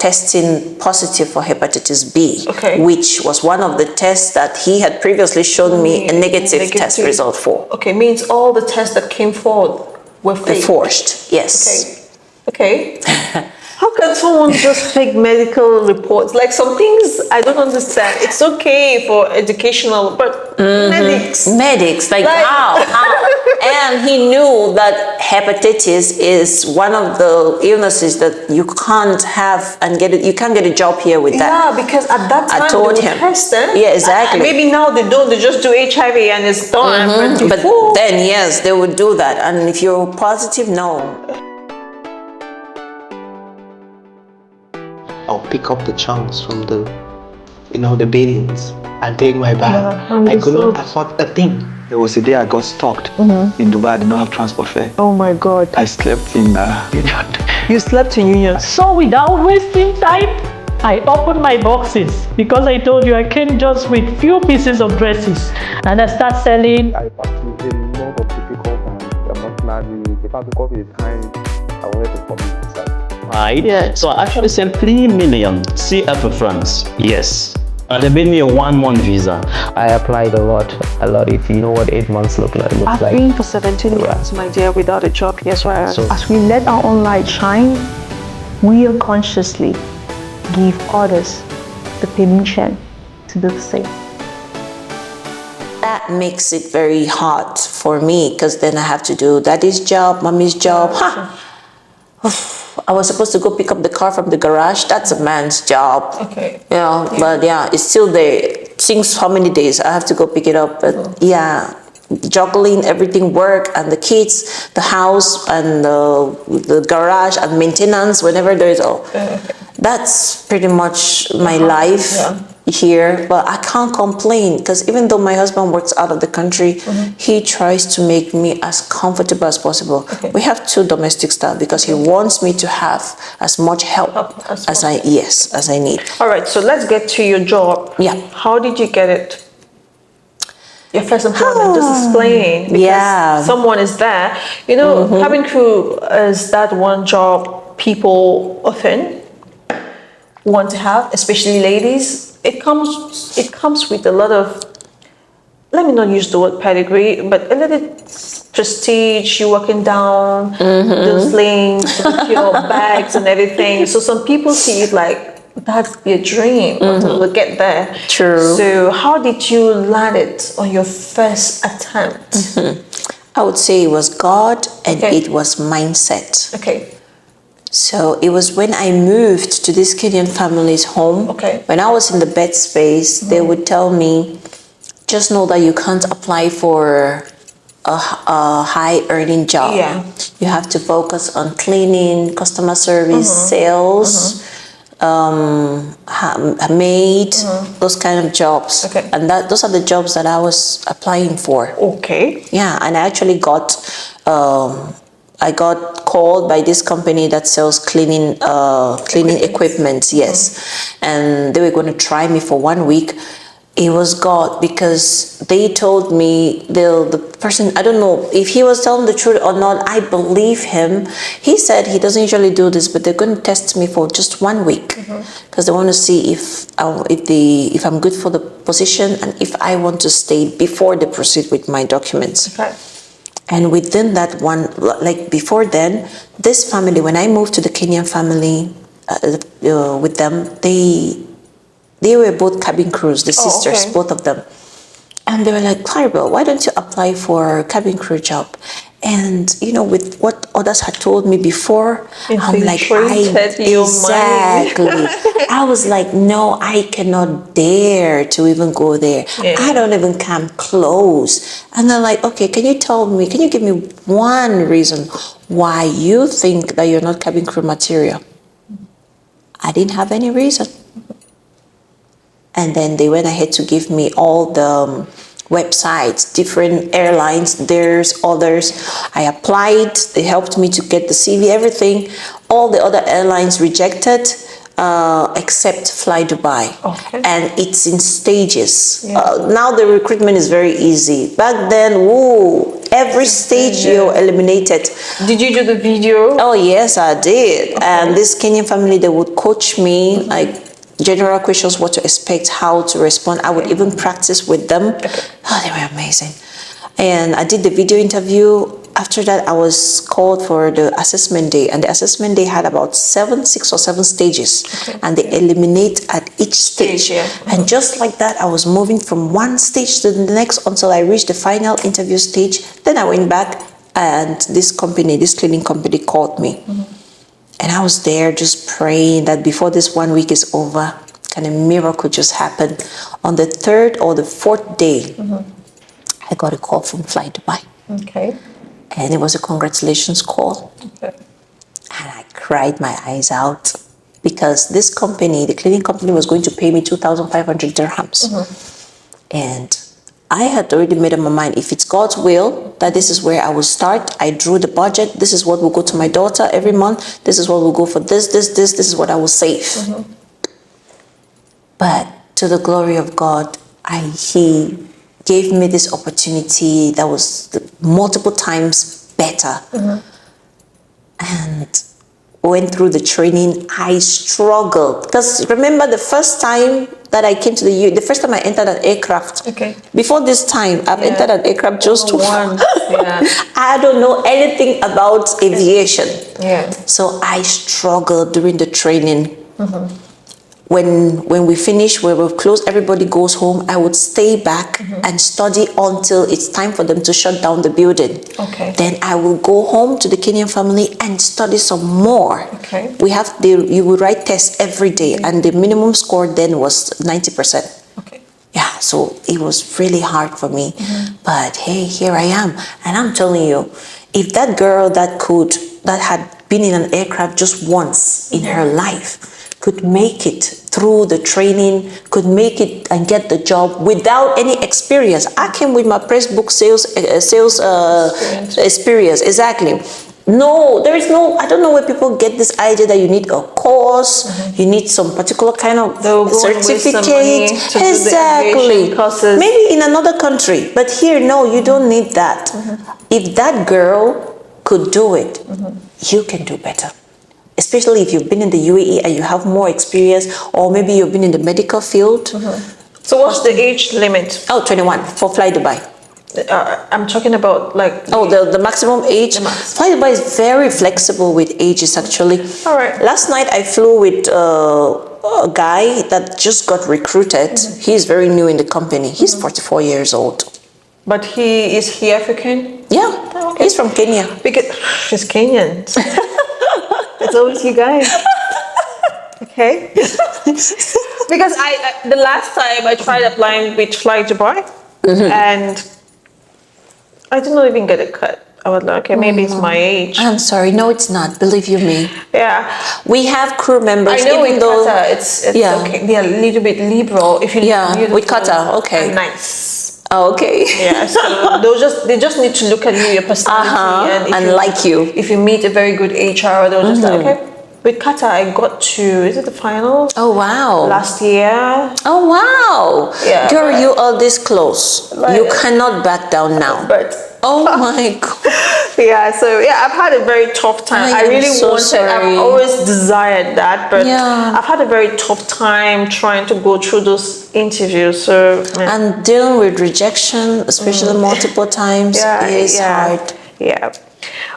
testing positive for hepatitis B, Okay. which was one of the tests that he had previously shown me a negative test result for. Okay, means all the tests that came forward were fake. Forged, yes. Okay. How can someone just fake medical reports? Like some things I don't understand. It's okay for educational, but Medics, like how? And he knew that hepatitis is one of the illnesses that you can't have and get it. You can't get a job here with that. Yeah, because at that time I told they would him. test them. Yeah, exactly. Maybe now they don't. They just do HIV and it's done. But then, yes, they would do that. And if you're positive, no. I'll pick up the chunks from the, the beatings and take my bag. I could not afford a thing. There was a day I got stuck in Dubai. I did not have transport fare. Oh my God. I slept in Union. You slept in Union. So without wasting time, I opened my boxes because I told you I came just with few pieces of dresses and I start selling. I passed through a lot of difficult times. I'm not married. If I become a time, I wanted to commit suicide. Right? Yeah. So I actually sent 3 million CF for France. Yes. And they made me a 1-month visa. I applied a lot. If you know what 8 months look like. I've been for 17 months, my dear, without a job. Yes, right. So, as we let our own light shine, we unconsciously give others the permission to do the same. That makes it very hard for me because then I have to do daddy's job, mommy's job. I was supposed to go pick up the car from the garage. That's a man's job. Okay. But it's still there. Since how many days I have to go pick it up. But juggling everything, work and the kids, the house and the garage and maintenance whenever there is that's pretty much my life here. But I can't complain because even though my husband works out of the country, he tries to make me as comfortable as possible. We have 2 domestic staff because he wants me to have as much help as I need. All right, so let's get to your job. Yeah. How did you get it? Your first employment, just explain. Because someone is there. Cabin crew is that one job people often want to have, especially ladies. It comes with a lot of, let me not use the word pedigree, but a little prestige. You're walking down those lanes with your bags and everything. So some people see it like that's their dream until they get there. True. So how did you land it on your first attempt? I would say it was God and it was mindset. Okay. So it was when I moved to this Kenyan family's home. Okay. When I was in the bed space, they would tell me, just know that you can't apply for a high earning job. Yeah. You have to focus on cleaning, customer service, sales, maid, those kind of jobs. Okay. And those are the jobs that I was applying for. Okay. Yeah, and I actually got called by this company that sells cleaning equipment. Yes, and they were going to try me for 1 week. It was God, because they told me the person, I don't know if he was telling the truth or not. I believe him. He said he doesn't usually do this, but they're going to test me for just 1 week because they want to see if I'm good for the position and if I want to stay before they proceed with my documents. Okay. And within that one, like before then, this family, when I moved to the Kenyan family with them, they were both cabin crews, the sisters, both of them. And they were like, Claribel, why don't you apply for a cabin crew job? And, with what others had told me before, I'm like, exactly. I was like, no, I cannot dare to even go there. Yeah. I don't even come close. And they're like, okay, can you give me one reason why you think that you're not cabin crew material? I didn't have any reason. And then they went ahead to give me all the websites, different airlines, theirs, others. I applied, they helped me to get the CV, everything. All the other airlines rejected, except Fly Dubai. Okay. And it's in stages. Yeah. Now the recruitment is very easy. Back then, Every stage you're eliminated. Did you do the video? Oh yes, I did. And this Kenyan family, they would coach me like general questions, what to expect, how to respond. I would even practice with them. Oh, they were amazing. And I did the video interview. After that, I was called for the assessment day, and the assessment day had about 6 or 7 stages, and they eliminate at each stage. And just like that, I was moving from one stage to the next until I reached the final interview stage. Then I went back, and this cleaning company called me. And I was there just praying that before this 1 week is over, can a miracle just happen. On the 3rd or the 4th day, I got a call from Fly Dubai. Okay. And it was a congratulations call. Okay. And I cried my eyes out because this company, the cleaning company, was going to pay me 2,500 dirhams. And I had already made up my mind, if it's God's will, that this is where I will start. I drew the budget. This is what will go to my daughter every month. This is what will go for this is what I will save. But to the glory of God, He gave me this opportunity that was multiple times better. And went through the training. I struggled because remember the first time that I came to the first time I entered an aircraft. Okay. Before this time, I've entered an aircraft just to once. I don't know anything about aviation. Yeah. So I struggled during the training. When we finish, where we've closed, everybody goes home, I would stay back and study until it's time for them to shut down the building. Okay. Then I will go home to the Kenyan family and study some more. Okay. You will write tests every day, and the minimum score then was 90%. Okay. Yeah, so it was really hard for me. But hey, here I am. And I'm telling you, if that girl that had been in an aircraft just once in her life could make it through the training, could make it and get the job without any experience. I came with my Playbook sales experience, exactly. No, there is no, I don't know where people get this idea that you need a course, you need some particular kind of certificate. Exactly. Maybe in another country, but here, no, you don't need that. If that girl could do it, you can do better. Especially if you've been in the UAE and you have more experience, or maybe you've been in the medical field. So what's the age limit? Oh, 21 for Fly Dubai. I'm talking about like... Oh, the maximum age? Fly Dubai is very flexible with ages, actually. All right. Last night I flew with a guy that just got recruited. He's very new in the company. He's 44 years old. But is he African? Yeah, Oh, okay. He's from Kenya. Because he's Kenyan. It's always you guys. Okay. Because the last time I tried applying with Fly Dubai, and I did not even get a cut. I was like, okay, maybe it's my age. I'm sorry, no, it's not. Believe you me. Yeah. We have crew members. I know even in though Qatar it's okay. They're a little bit liberal. If you with Qatar, okay. and nice. Oh, okay. Yeah, so they just need to look at you, your personality, and like you. If you meet a very good HR, they'll just like, okay. With Qatar, I got to, is it the finals? Oh, wow. Last year. Oh, wow. Yeah. Girl, you are this close. You cannot back down now. But oh my God. Yeah, so yeah, I've had a very tough time. I really I've always desired that, but I've had a very tough time trying to go through those interviews. So and dealing with rejection, especially multiple times, is hard. Yeah.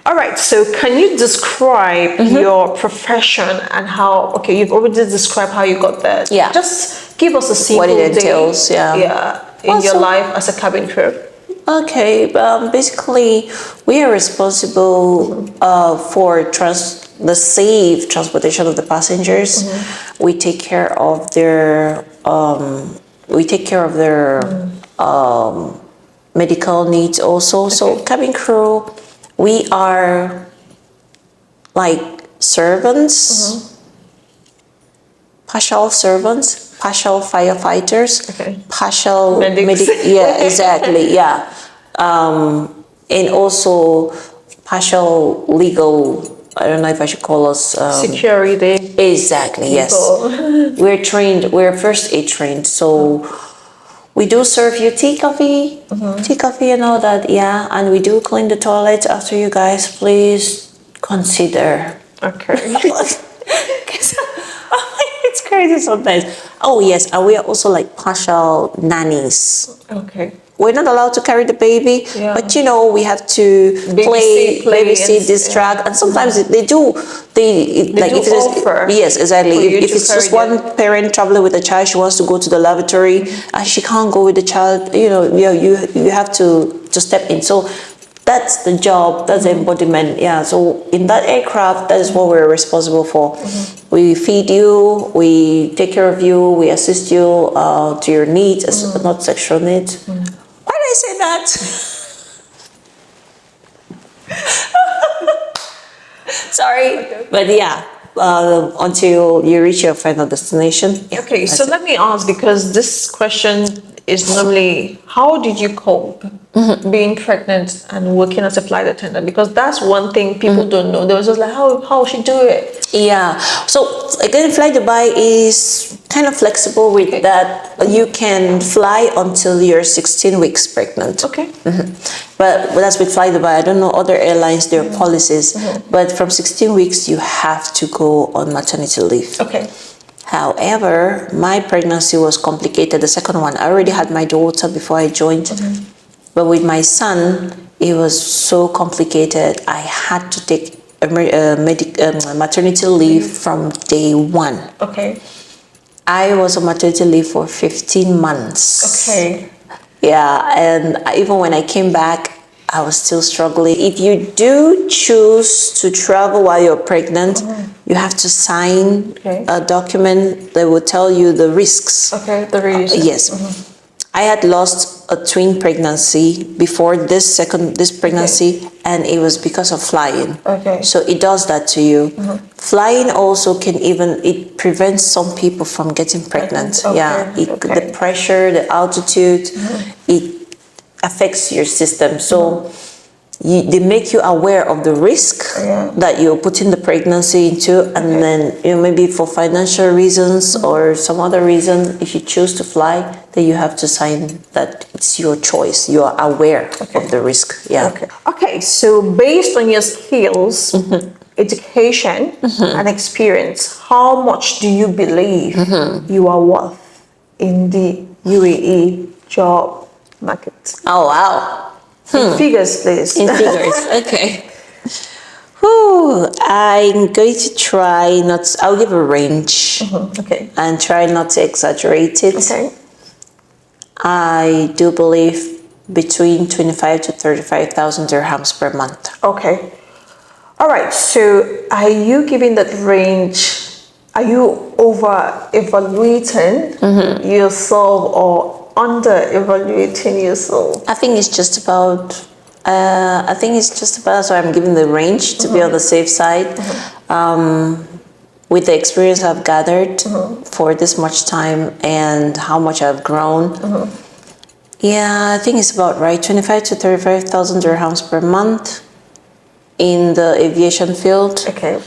All right, so can you describe your profession and how, okay, you've already described how you got there. Yeah. Just give us a simple what it entails, day, in your life as a cabin crew. Okay, basically, we are responsible for the safe transportation of the passengers. We take care of their medical needs also. Okay. So cabin crew, we are like servants, partial servants, partial firefighters, partial exactly, and also partial legal. I don't know if I should call us security. Exactly, people. Yes. We're trained. We're first aid trained, so We do serve you tea, coffee, and all that, yeah. And we do clean the toilets after you guys. Please consider. Okay. It's crazy sometimes. Oh yes, and we are also like partial nannies. Okay. We're not allowed to carry the baby, Yeah. but we have to play, babysit, distract, and sometimes they do. Like do if it's offer yes, exactly. for you If to it's just carry one parent traveling with a child, she wants to go to the lavatory, and she can't go with the child. You have to step in. So that's the job. That's the embodiment. Yeah. So in that aircraft, that is what we're responsible for. We feed you, we take care of you, we assist you to your needs, not sexual needs. Why did I say that? Sorry, but yeah, until you reach your final destination. Yeah, Okay, that's so it. let me ask, because this question is normally, how did you cope being pregnant and working as a flight attendant? Because that's one thing people don't know. They was just like, how she do it? Yeah, so again, Fly Dubai is kind of flexible with that. You can fly until you're 16 weeks pregnant. Okay. But that's with Fly Dubai. I don't know other airlines, their policies. But from 16 weeks, you have to go on maternity leave. Okay. However, my pregnancy was complicated. The second one, I already had my daughter before I joined. But with my son, it was so complicated. I had to take maternity leave from day one. Okay. I was on maternity leave for 15 months. Okay. Yeah, and even when I came back, I was still struggling. If you do choose to travel while you're pregnant, you have to sign a document that will tell you the risks. Okay, the reason. Yes. I had lost a twin pregnancy before this pregnancy, and it was because of flying. Okay. So it does that to you. Flying also it prevents some people from getting pregnant. Okay. Yeah, the pressure, the altitude, it affects your system. So they make you aware of the risk that you're putting the pregnancy into, and then maybe for financial reasons or some other reason, if you choose to fly, then you have to sign that it's your choice. You are aware of the risk. Yeah. Okay, so based on your skills, education, and experience, how much do you believe you are worth in the UAE job market? Oh wow. In figures, please. In figures, okay. Whew, I'm going to try not. I'll give a range. Okay. And try not to exaggerate it. Okay. I do believe between 25 to 35,000 dirhams per month. Okay. All right. So, are you giving that range? Are you over evaluating yourself or under evaluating yourself? I think it's just about. So I'm giving the range to be on the safe side. With the experience I've gathered for this much time and how much I've grown. Yeah, I think it's about right. 25 to 35,000 dirhams per month in the aviation field. Okay.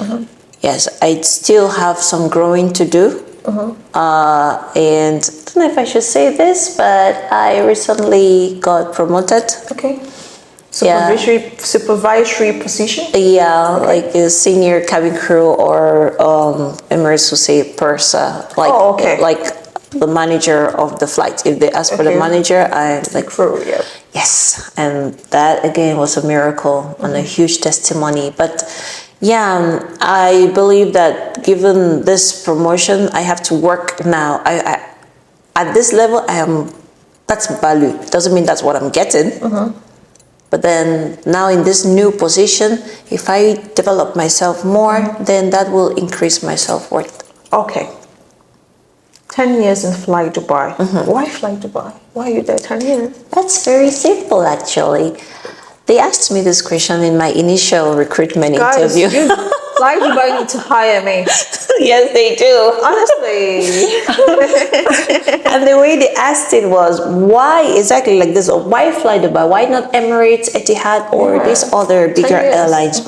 Yes, I still have some growing to do. And I don't know if I should say this, but I recently got promoted. Okay. Supervisory position? Yeah, like a senior cabin crew, or Emirates will say purser, like the manager of the flight. If they ask for the manager, I like crew. Yeah. Yes, and that again was a miracle and a huge testimony. But yeah, I believe that given this promotion, I have to work now. I at this level, that's value. Doesn't mean that's what I'm getting. But then now in this new position, if I develop myself more, then that will increase my self-worth. Okay. 10 years in Fly Dubai. Why Fly Dubai? Why are you there 10 years? That's very simple, actually. They asked me this question in my initial recruitment interview. Fly Dubai need to hire me. Yes, they do. Honestly. And the way they asked it was, why exactly like this? Why Fly Dubai? Why not Emirates, Etihad, or these other bigger airlines?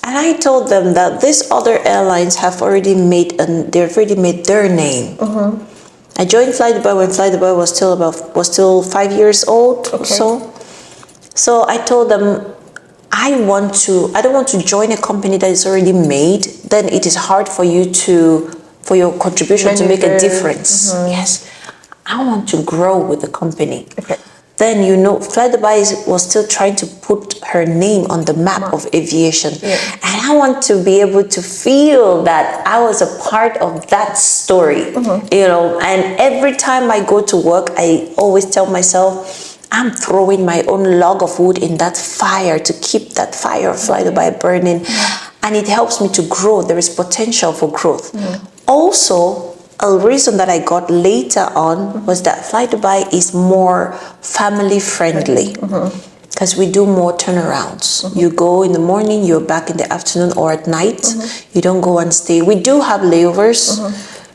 And I told them that these other airlines have already made their name. I joined Fly Dubai when Fly Dubai was still 5 years old. Okay. So I told them, I don't want to join a company that is already made. Then it is hard for your contribution to make a difference. Yes, I want to grow with the company. Okay. Then Fly Dubai was still trying to put her name on the map of aviation, and I want to be able to feel that I was a part of that story. And every time I go to work, I always tell myself, I'm throwing my own log of wood in that fire to keep that fire of Fly Dubai burning. And it helps me to grow. There is potential for growth. Also, a reason that I got later on was that Fly Dubai is more family friendly. Because we do more turnarounds. You go in the morning, you're back in the afternoon or at night. You don't go and stay. We do have layovers,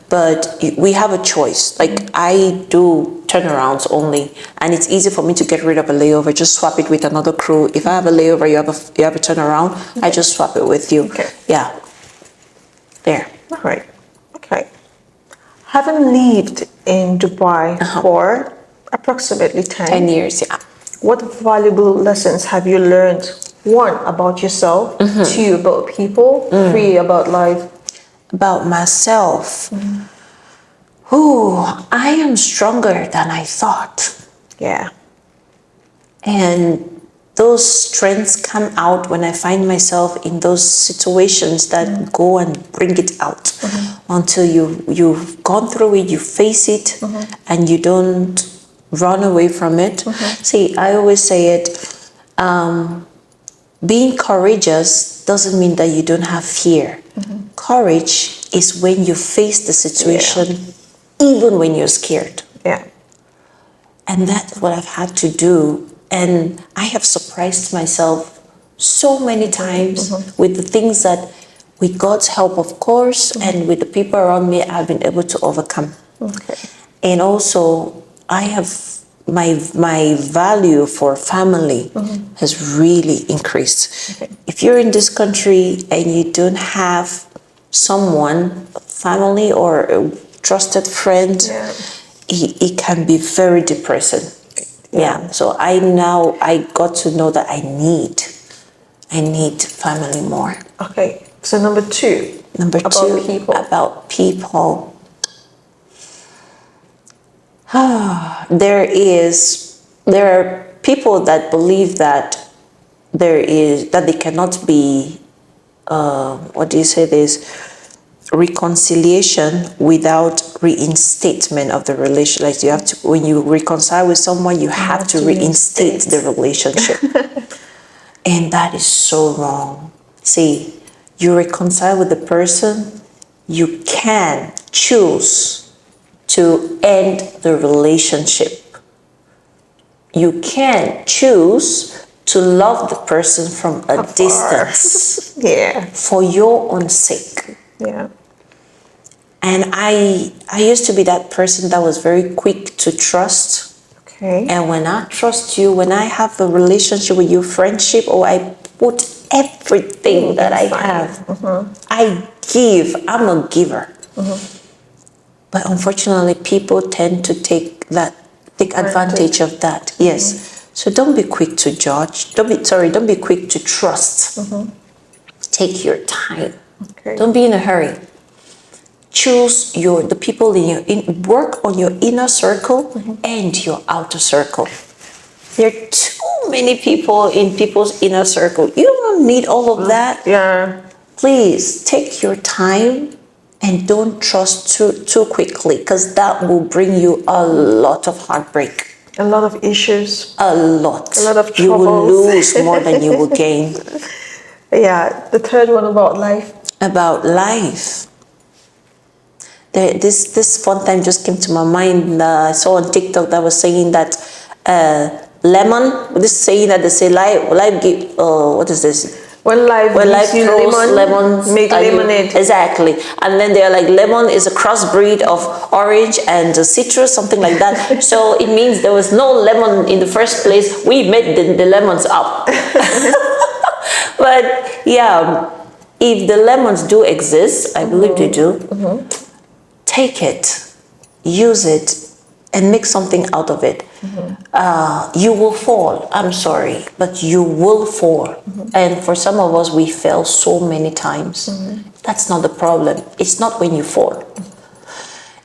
but we have a choice. Like, I do turnarounds only, and it's easy for me to get rid of a layover. Just swap it with another crew. If I have a layover, you have a turnaround, I just swap it with you. Okay. Yeah. There. All right. Okay. Having lived in Dubai for approximately 10 years, yeah. What valuable lessons have you learned? One, about yourself. Two, about people. Three, about life. About myself. Ooh, I am stronger than I thought. Yeah. And those strengths come out when I find myself in those situations that go and bring it out. Until you've gone through it, you face it, and you don't run away from it. See, I always say it, being courageous doesn't mean that you don't have fear. Courage is when you face the situation, even when you're scared. Yeah. And that's what I've had to do. And I have surprised myself so many times with the things that, with God's help, of course, and with the people around me, I've been able to overcome. Okay. And also, I have my value for family has really increased. If you're in this country and you don't have someone, family or a trusted friend, it can be very depressing. Yeah. So I got to know that I need family more. Okay. So number two. About people. About people. There are people that believe that they cannot be reconciliation without reinstatement of the relation. Like, you have to, when you reconcile with someone, you have to reinstate the relationship. And that is so wrong. See, you reconcile with the person, you can choose to end the relationship. You can choose to love the person from a distance. For your own sake. Yeah. And I used to be that person that was very quick to trust. Okay. And when I trust you, when I have a relationship with you, friendship, or I put everything that I have, I give. I'm a giver. But unfortunately, people tend to take advantage of that. Yes. So don't be quick to judge. Don't be quick to trust. Take your time. Okay. Don't be in a hurry. Choose the people work on your inner circle and your outer circle. There are too many people in people's inner circle. You don't need all of that. Yeah. Please take your time and don't trust too quickly, because that will bring you a lot of heartbreak. A lot of issues. A lot. A lot of troubles. You will lose more than you will gain. Yeah. The third one, about life. About life. This fun time just came to my mind. I saw on TikTok that was saying that lemon. This saying that they say life give. What is this? When life throws lemons, make lemonade. Exactly. And then they're like, lemon is a crossbreed of orange and citrus, something like that. So it means there was no lemon in the first place. We made the lemons up. But yeah, if the lemons do exist, I believe they do, take it. use it and make something out of it, you will fall. I'm sorry, but you will fall. And for some of us, we fell so many times. That's not the problem. It's not when you fall.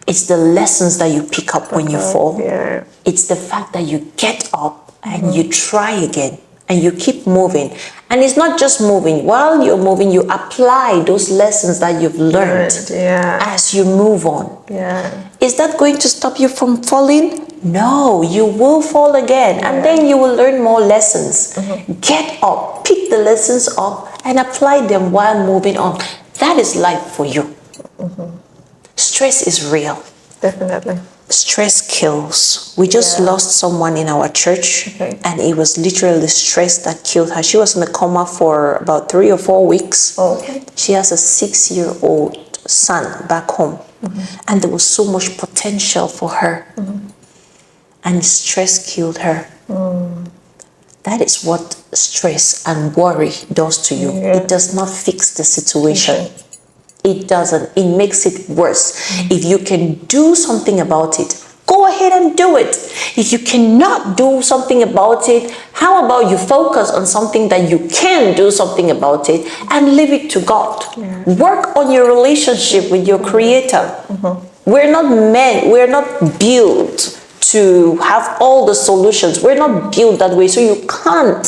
It's the lessons that you pick up when you fall. Yeah. It's the fact that you get up and you try again and you keep moving. And it's not just moving. While you're moving, you apply those lessons that you've learned as you move on. Yeah. Is that going to stop you from falling? No, you will fall again. And then you will learn more lessons. Get up, pick the lessons up and apply them while moving on. That is life for you. Stress is real. Definitely. Stress kills. We just lost someone in our church, and it was literally the stress that killed her. She was in a coma for about 3 or 4 weeks. She has a 6-year-old son back home, and there was so much potential for her, and stress killed her. That is what stress and worry does to you. It does not fix the situation. It doesn't. It makes it worse. If you can do something about it, go ahead and do it. If you cannot do something about it, how about you focus on something that you can do something about it and leave it to God. Work on your relationship with your Creator. We're not meant, we're not built to have all the solutions. We're not built that way, so you can't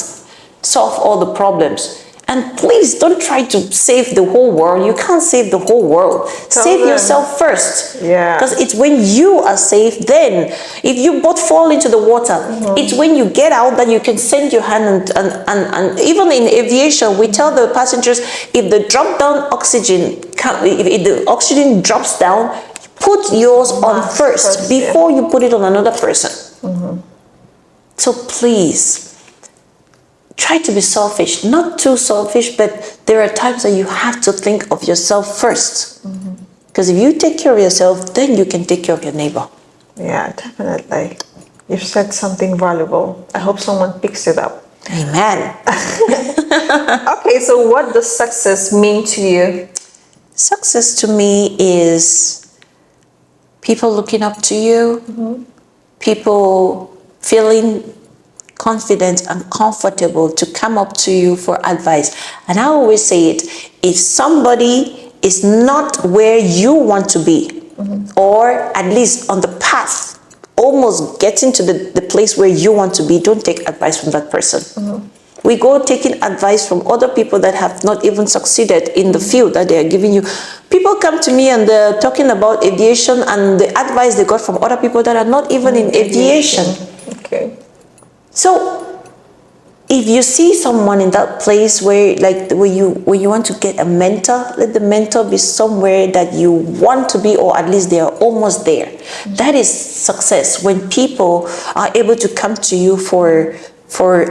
solve all the problems. And please don't try to save the whole world. You can't save the whole world. Save yourself first. Because it's when you are safe, then if you both fall into the water, it's when you get out that you can send your hand and even in aviation, we tell the passengers, if the drop down oxygen, if the oxygen drops down, put yours on first before you put it on another person. So please, try to be selfish, not too selfish, but there are times that you have to think of yourself first. Because if you take care of yourself, then you can take care of your neighbor. Yeah, definitely. You've said something valuable. I hope someone picks it up. Amen. Okay, so what does success mean to you? Success to me is people looking up to you, people feeling confident and comfortable to come up to you for advice. And I always say it, if somebody is not where you want to be, or at least on the path, almost getting to the place where you want to be, don't take advice from that person. We go taking advice from other people that have not even succeeded in the field that they are giving you. People come to me and they're talking about aviation and the advice they got from other people that are not even in aviation. Okay. So if you see someone in that place where you want to get a mentor, let the mentor be somewhere that you want to be, or at least they are almost there. That is success, when people are able to come to you for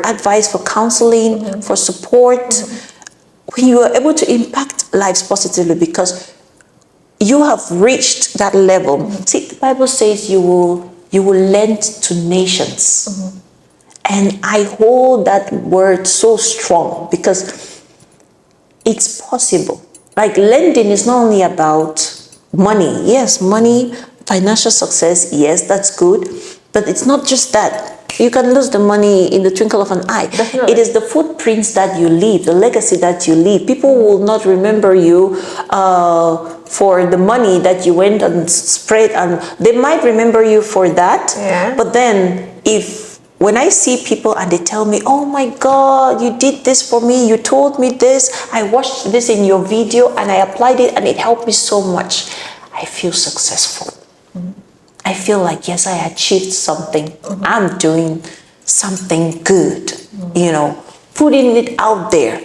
advice, for counseling, for support, when you are able to impact lives positively because you have reached that level. See, the Bible says you will lend to nations. And I hold that word so strong because it's possible. Like, lending is not only about money. Yes, money, financial success, yes, that's good. But it's not just that. You can lose the money in the twinkle of an eye. Definitely. It is the footprints that you leave, the legacy that you leave. People will not remember you for the money that you went and spread, and they might remember you for that. But then when I see people and they tell me, oh my God, you did this for me, you told me this, I watched this in your video and I applied it and it helped me so much, I feel successful. I feel like, yes, I achieved something. I'm doing something good, putting it out there.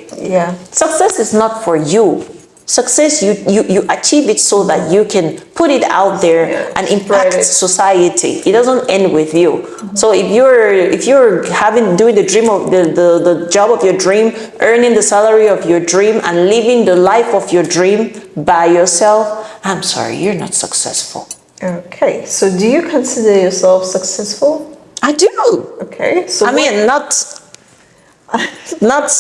Success is not for you. Success, you achieve it so that you can put it out there and impact society. It doesn't end with you. So if you're doing the dream of the job of your dream, earning the salary of your dream, and living the life of your dream by yourself, I'm sorry, you're not successful. Okay, so do you consider yourself successful? I do. Okay, so Not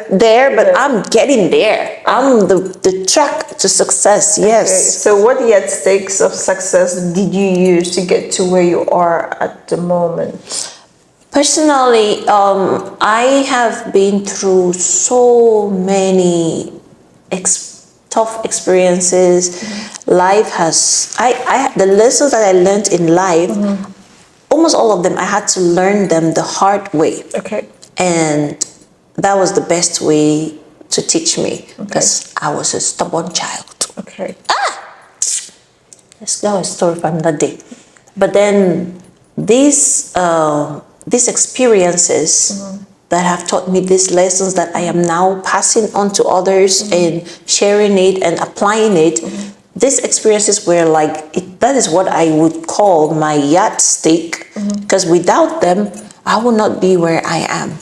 there, but I'm getting there. I'm the track to success. Yes. Okay. So what yardsticks of success did you use to get to where you are at the moment? Personally, I have been through so many tough experiences. Life has, the lessons that I learned in life, almost all of them, I had to learn them the hard way. Okay. And that was the best way to teach me because I was a stubborn child. Okay. Let's go a story for another day. But then these experiences that have taught me these lessons that I am now passing on to others and sharing it and applying it. These experiences were like, that is what I would call my yardstick, because without them, I would not be where I am.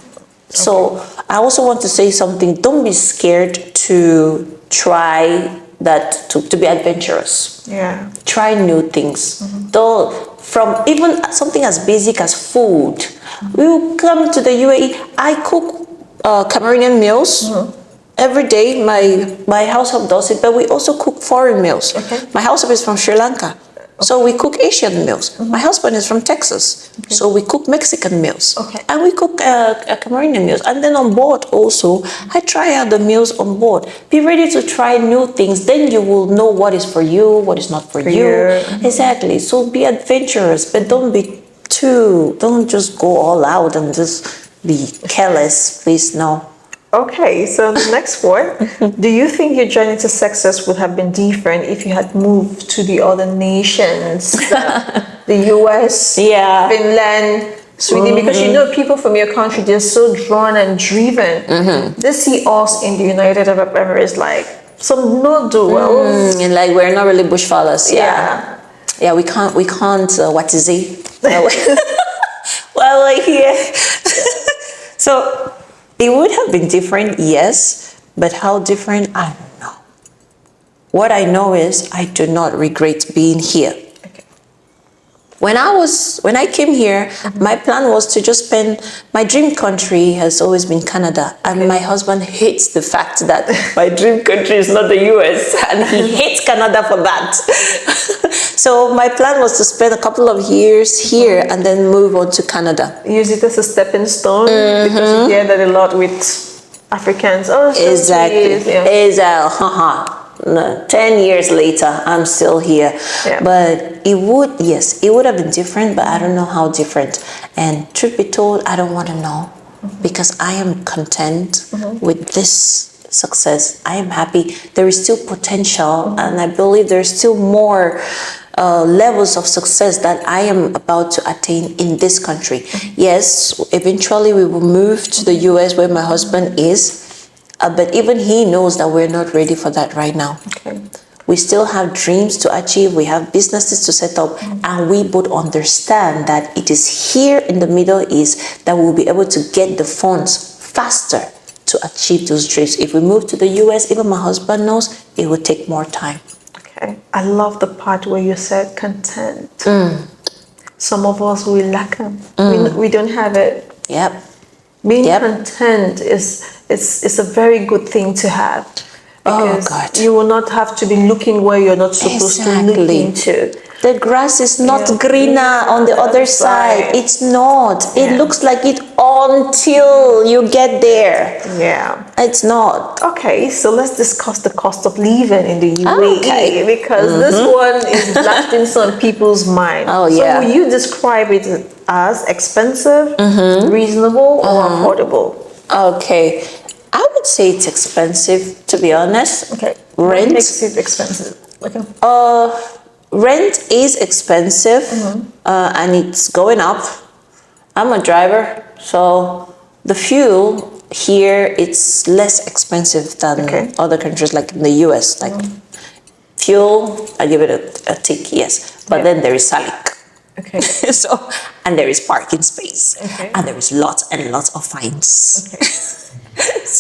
So I also want to say something. Don't be scared to try that, to be adventurous. Yeah. Try new things. Though from even something as basic as food. We will come to the UAE. I cook Cameroonian meals. Every day my household does it, but we also cook foreign meals. My household is from Sri Lanka. So we cook Asian meals. My husband is from Texas. So we cook Mexican meals. And we cook Cameroonian meals. And then on board also, I try out the meals on board. Be ready to try new things. Then you will know what is for you, what is not for you. Exactly. So be adventurous, but don't just go all out and just be careless. Please, no. Okay, so the next one. Do you think your journey to success would have been different if you had moved to the other nations, the US, Finland, Sweden? Because you know people from your country, they're so drawn and driven. They see us in the United Arab Emirates like some noodles. And like we're not really bush fellas. Yeah, we can't, what is it? Well, like here. So, it would have been different, yes, but how different, I don't know. What I know is I do not regret being here. When I came here, my plan was to just spend, my dream country has always been Canada, and my husband hates the fact that my dream country is not the US, and he hates Canada for that. So my plan was to spend a couple of years here and then move on to Canada. Use it as a stepping stone, because you hear that a lot with Africans. Oh, it's No, 10 years later, I'm still here. But it would have been different, but I don't know how different. And truth be told, I don't want to know, because I am content with this success. I am happy. There is still potential, and I believe there's still more levels of success that I am about to attain in this country. Yes, eventually we will move to the US where my husband is. But even he knows that we're not ready for that right now. We still have dreams to achieve. We have businesses to set up. And we both understand that it is here in the Middle East that we'll be able to get the funds faster to achieve those dreams. If we move to the US, even my husband knows it will take more time. Okay. I love the part where you said content. Some of us, we lack them. We don't have it. Being content is a very good thing to have, because you will not have to be looking where you're not supposed to look into. The grass is not greener on the other side. It's not. It looks like it until you get there. It's not. Okay, so let's discuss the cost of living in the UAE, because this one is blasting some people's mind. So will you describe it as expensive, reasonable, or affordable? Okay, I would say it's expensive, to be honest. Okay, rent what makes it expensive? Rent is expensive, and it's going up. I'm a driver, so the fuel here, it's less expensive than other countries like in the US. Like fuel, I give it a tick, yes. But then there is salik. So, and there is parking space, and there is lots and lots of fines.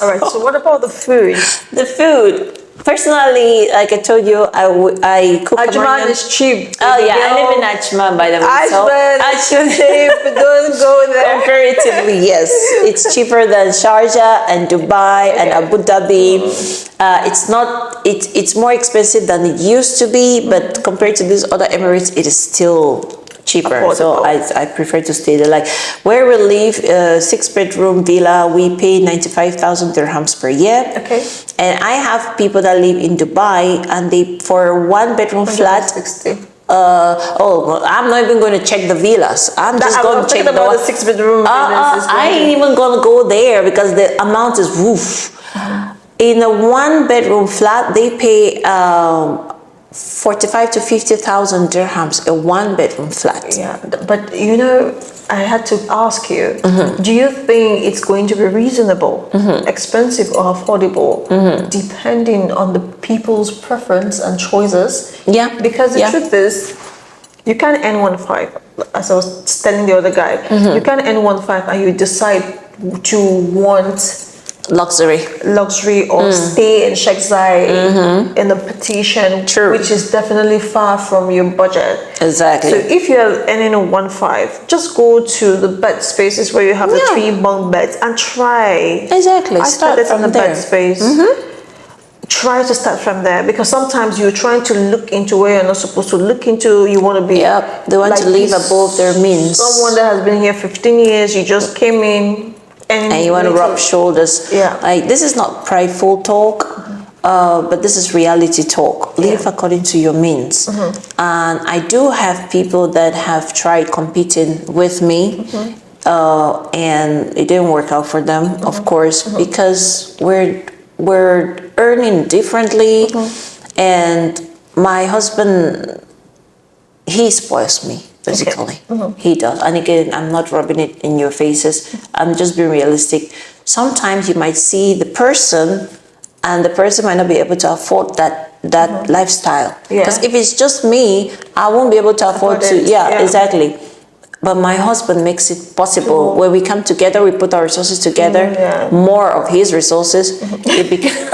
All right, so what about the food? The food, Personally, like I told you, I cook. Ajman is cheap. Oh yeah, I live in Ajman, by the way. Ajman is cheap. Don't go there. Comparatively, yes, it's cheaper than Sharjah and Dubai and Abu Dhabi. It's not. It's more expensive than it used to be, but compared to these other Emirates, it is still cheaper. Affordable. So I prefer to stay there. Like where we live, 6-bedroom villa, we pay 95,000 dirhams per year. Okay. And I have people that live in Dubai, and they for a 1-bedroom flat. 60. I'm not even going to check the villas. I'm just going to check about the 6-bedroom. I ain't even going to go there because the amount is woof. In a 1-bedroom flat, they pay 45 to 50,000 dirhams, a 1-bedroom flat. Yeah, but I had to ask you, do you think it's going to be reasonable, expensive or affordable, depending on the people's preference and choices? Yeah. Because the truth is, you can't earn 1.5, as I was telling the other guy. You can't earn 1.5 and you decide to want luxury or stay in Sheikh Zayed in a petition, which is definitely far from your budget. Exactly. So if you're earning a 1.5, just go to the bed spaces where you have the 3 bunk beds and try. Exactly. I started from the there. bed space. Try to start from there, because sometimes you're trying to look into where you're not supposed to look into. You want to be they want to live above their means. Someone that has been here 15 years, you just came in and you want to rub shoulders. Yeah. Like this is not prideful talk, but this is reality talk. Live according to your means. And I do have people that have tried competing with me, and it didn't work out for them, of course, because we're earning differently, and my husband, he spoils me. Basically, he does. And again, I'm not rubbing it in your faces. I'm just being realistic. Sometimes you might see the person, and the person might not be able to afford that lifestyle. Because if it's just me, I won't be able to afford to. Yeah, exactly. But my husband makes it possible. When we come together, we put our resources together, more of his resources. It becomes.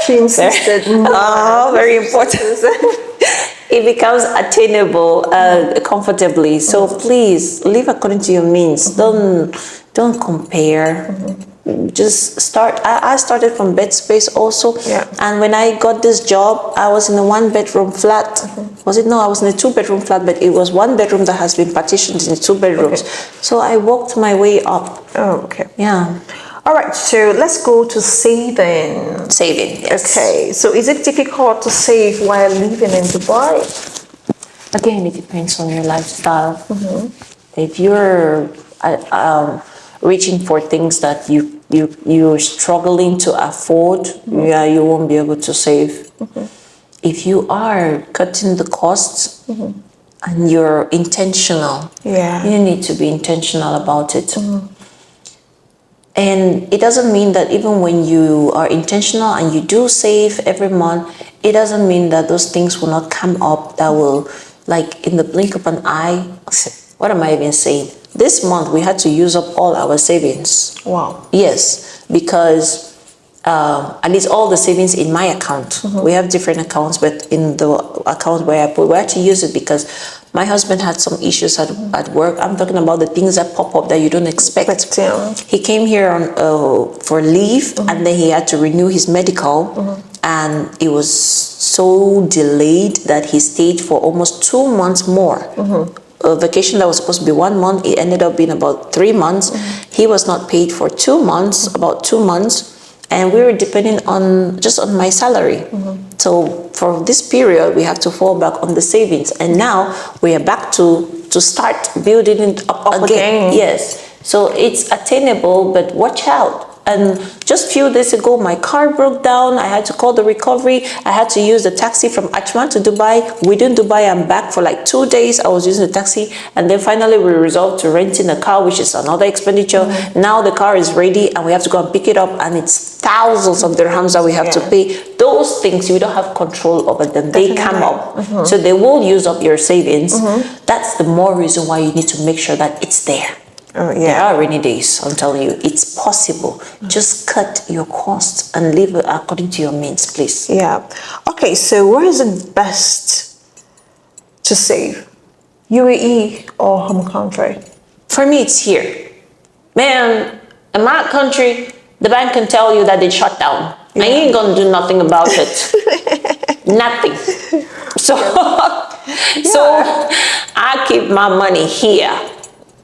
She insisted. Very important. It becomes attainable comfortably. So please live according to your means. Don't compare. Just start. I started from bed space also. And when I got this job, I was in a 1-bedroom flat. Was it? No, I was in a 2-bedroom flat, but it was 1 bedroom that has been partitioned into 2 bedrooms. So I walked my way up. Oh, okay. Yeah. All right, so let's go to saving. Saving, yes. Okay, so is it difficult to save while living in Dubai? Again, it depends on your lifestyle. If you're reaching for things that you're struggling to afford, you won't be able to save. If you are cutting the costs and you're intentional, you need to be intentional about it. And it doesn't mean that even when you are intentional and you do save every month, it doesn't mean that those things will not come up that will, like in the blink of an eye. What am I even saying? This month we had to use up all our savings. Wow. Yes, because at least all the savings in my account. We have different accounts, but in the account where I put, we had to use it because my husband had some issues at work. I'm talking about the things that pop up that you don't expect. He came here for leave, and then he had to renew his medical, and it was so delayed that he stayed for almost 2 months more. A vacation that was supposed to be 1 month, it ended up being about 3 months. He was not paid for 2 months, about 2 months, and we were depending on my salary. So for this period, we have to fall back on the savings, and now we are back to start building it up again. Yes, so it's attainable, but watch out. And just a few days ago, my car broke down. I had to call the recovery. I had to use the taxi from Ajman to Dubai. Within Dubai, I'm back for like 2 days. I was using the taxi. And then finally, we resolved to renting a car, which is another expenditure. Now the car is ready and we have to go and pick it up. And it's thousands of dirhams that we have to pay. Those things, you don't have control over them. They come up. So they will use up your savings. That's the more reason why you need to make sure that it's there. Oh, There yeah. are rainy days, I'm telling you. It's possible. Just cut your costs and live according to your means, please. Yeah. Okay, so where is it best to save? UAE or home country? For me, it's here. Man, in my country, the bank can tell you that they shut down. Yeah. I ain't gonna do nothing about it. Nothing. So, so I keep my money here.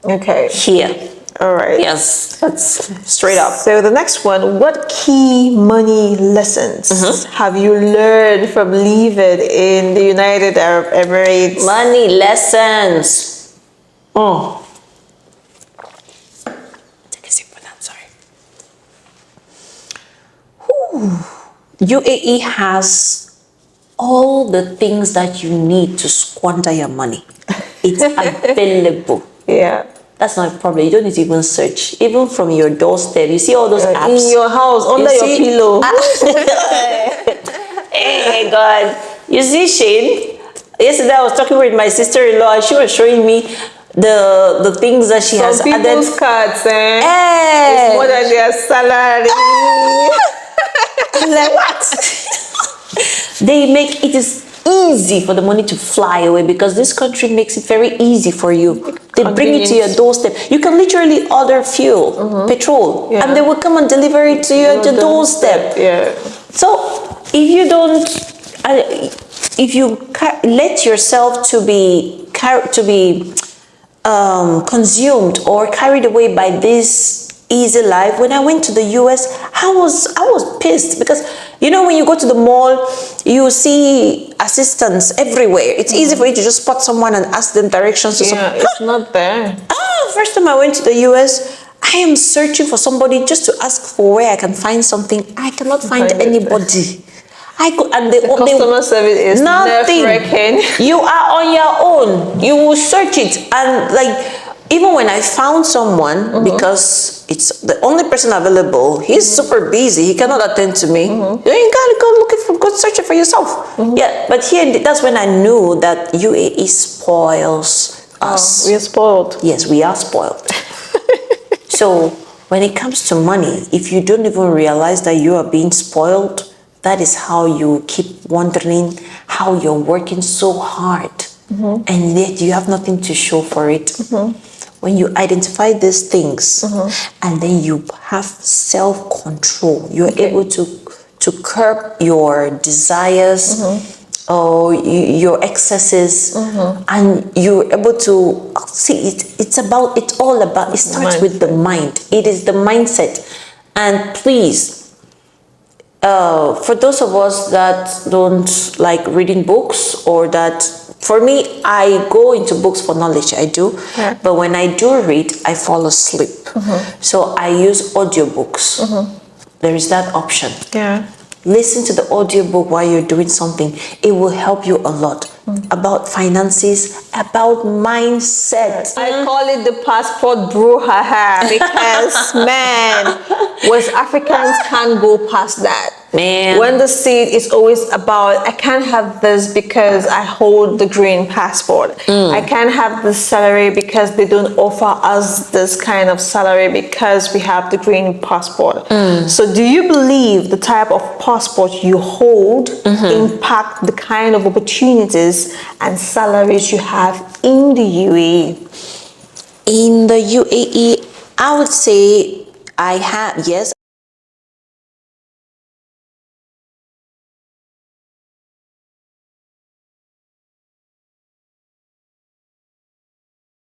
Okay. Here. All right. Yes, that's straight up. So the next one, what key money lessons have you learned from leaving in the United Arab Emirates? Money lessons. Oh. Take a sip for that, sorry. UAE has all the things that you need to squander your money. It's available. Yeah. That's not a problem. You don't need to even search. Even from your doorstep, you see all those apps. In your house, under You your see- pillow. Hey God, you see Shane? Yesterday I was talking with my sister-in-law and she was showing me the things that she has Some added. people's cards, Hey. it's more than their salary. I'm like, what? They make it is easy for the money to fly away because this country makes it very easy for you. They bring it to your doorstep. You can literally order fuel, petrol, Yeah. and they will come and deliver it to you at your doorstep. Yeah. So if you don't, if you let yourself to be consumed or carried away by this easy life, when I went to the US, I was pissed because you know when you go to the mall, you see assistants everywhere. It's easy for you to just spot someone and ask them directions to Yeah, it's not there. First time I went to the US, I am searching for somebody just to ask for where I can find something. I cannot find Find it. anybody. I could, and the Customer service is nothing. nerve-wracking. You are on your own. You will search it, and like even when I found someone, because it's the only person available, he's super busy. He cannot attend to me. You gotta go looking for, go search it for yourself. Yeah, but here that's when I knew that UAE spoils us. We're spoiled. Yes, we are spoiled. So when it comes to money, if you don't even realize that you are being spoiled, that is how you keep wondering how you're working so hard and yet you have nothing to show for it. When you identify these things and then you have self-control, you're able to curb your desires or your excesses, and you're able to see it. It starts with the mind. It is the mindset. And please, for those of us that don't like reading books, or that, for me, I go into books for knowledge, I do, but when I do read, I fall asleep. So I use audiobooks. There is that option. Yeah. Listen to the audiobook while you're doing something. It will help you a lot about finances, about mindset. I call it the passport brouhaha because, man, West Africans can't go past that. Man. When the seed is always about, I can't have this because I hold the green passport. I can't have this salary because they don't offer us this kind of salary because we have the green passport. So do you believe the type of passport you hold impact the kind of opportunities and salaries you have in the UAE? In the UAE, I would say I have, yes.